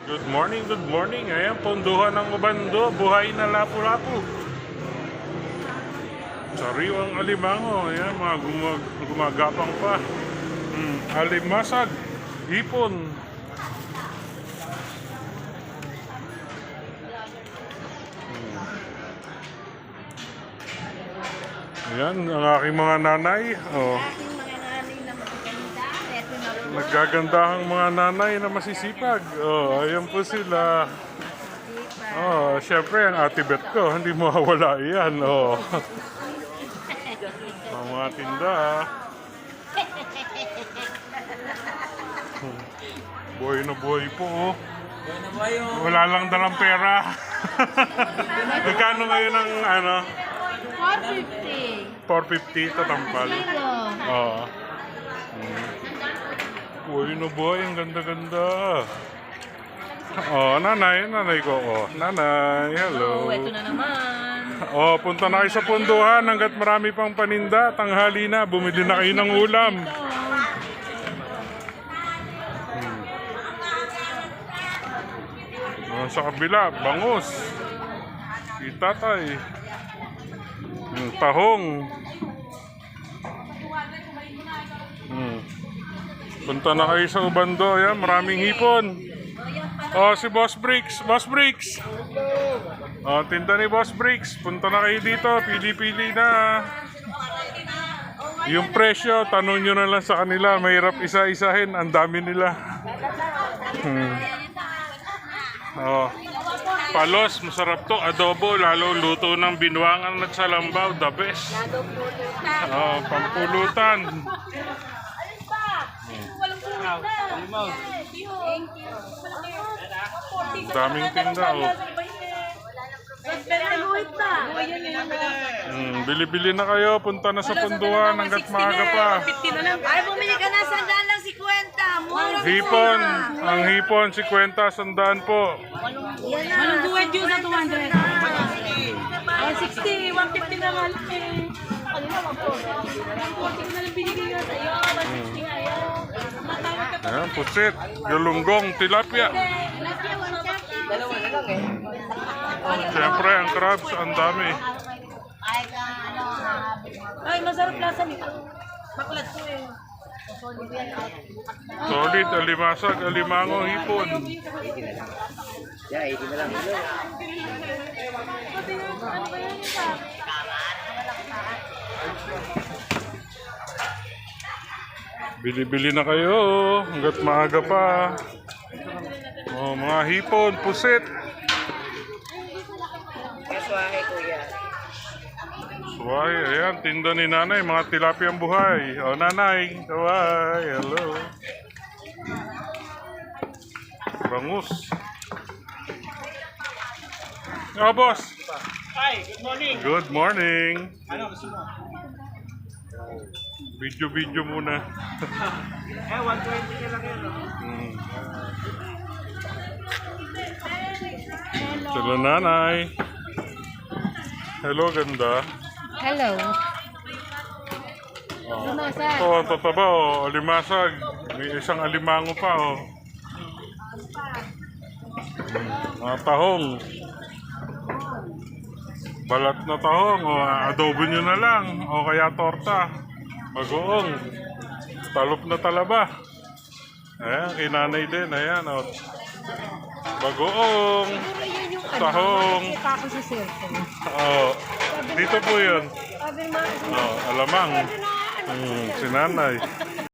Good morning, good morning. Ayan, ponduhan ng Ubando. Buhay na lapu-lapu. Sariwang alimango. Ayan, mga gumagapang pa. Alimasag. Hipon. Ayan, ang aking mga nanay. Oh. Nagagandahang mga nanay na masisipag. Oh, ayan po sila. Oh, syempre ang Ate Bet ko, hindi mawawala iyan. Oh. Ang mga tinda. Buhay na buhay po. Oh. Wala lang dalang pera. Magkano ngayon ang ano? 450. 450 tatampal. Oo. Buhay na buhay, ang ganda-ganda. Oh, nanay ko. Oh, nanay, hello. Oh, ito na naman. Oh, punta na kayo sa punduhan hanggat marami pang paninda. Tanghali na, bumili na kayo ng ulam. Oh, sa kabila, bangus. Itatay. Tahong. Punta na kayo sa Ubando, yan, maraming hipon. Oh, si Boss Bricks, Boss Bricks. Oh, tinda ni Boss Bricks. Punta na kayo dito, pili-pili na. Yung presyo, tanong nyo na lang sa kanila. Mahirap isa-isahin, ang dami nila. Oh. Palos, masarap to. Adobo, lalo luto ng binuangan at salambaw, the best. Oh, pampulutan. Daming tinda, oh. Bili-bili na kayo, punta na sa punduhan hanggat maaga pa. Ay, bumili ka na, sandaan lang 50. Mura. Hipon, ang hipon, 50, sandaan po. Anong duwet yun sa 200? 60, 150 na malaki. Kanina 140 na lang binigay ka sa'yo. 160 ngayon. Ayan, pusit, galunggong, tilapia. Dalawa na lang eh. Siyempre, ang crabs, ang dami. Ay, masarap lasa nito. Makulat ko eh. Solid, alimasag, alimango, hipon. Bili-bili na kayo hanggat maaga pa. Oh, mga hipon, pusit. Kaswahe kuya. Suway, ayan, tinda ni nanay, mga tilapiyang buhay. Oh, nanay, kaway, hello. Bangus. Oh, boss. Hi, good morning. Good morning. Ano gusto mo? Video muna. 120 na lang yun. Hello, nanay. Hello, ganda. Hello. Oh. Limasag. Ito, ang tataba, oh. Alimasag. May isang alimango pa, oh. Mga tahong. Balat na tahong, oh. Adobo nyo na lang. O kaya torta. Bagoong. Talop na talaba. Ayan, kinanay din. Ayan, oh. Bagoong. Tahong. Ako sa cellphone. Oh. Dito po yun. Sabi mo, Oh, alamang. Si nanay.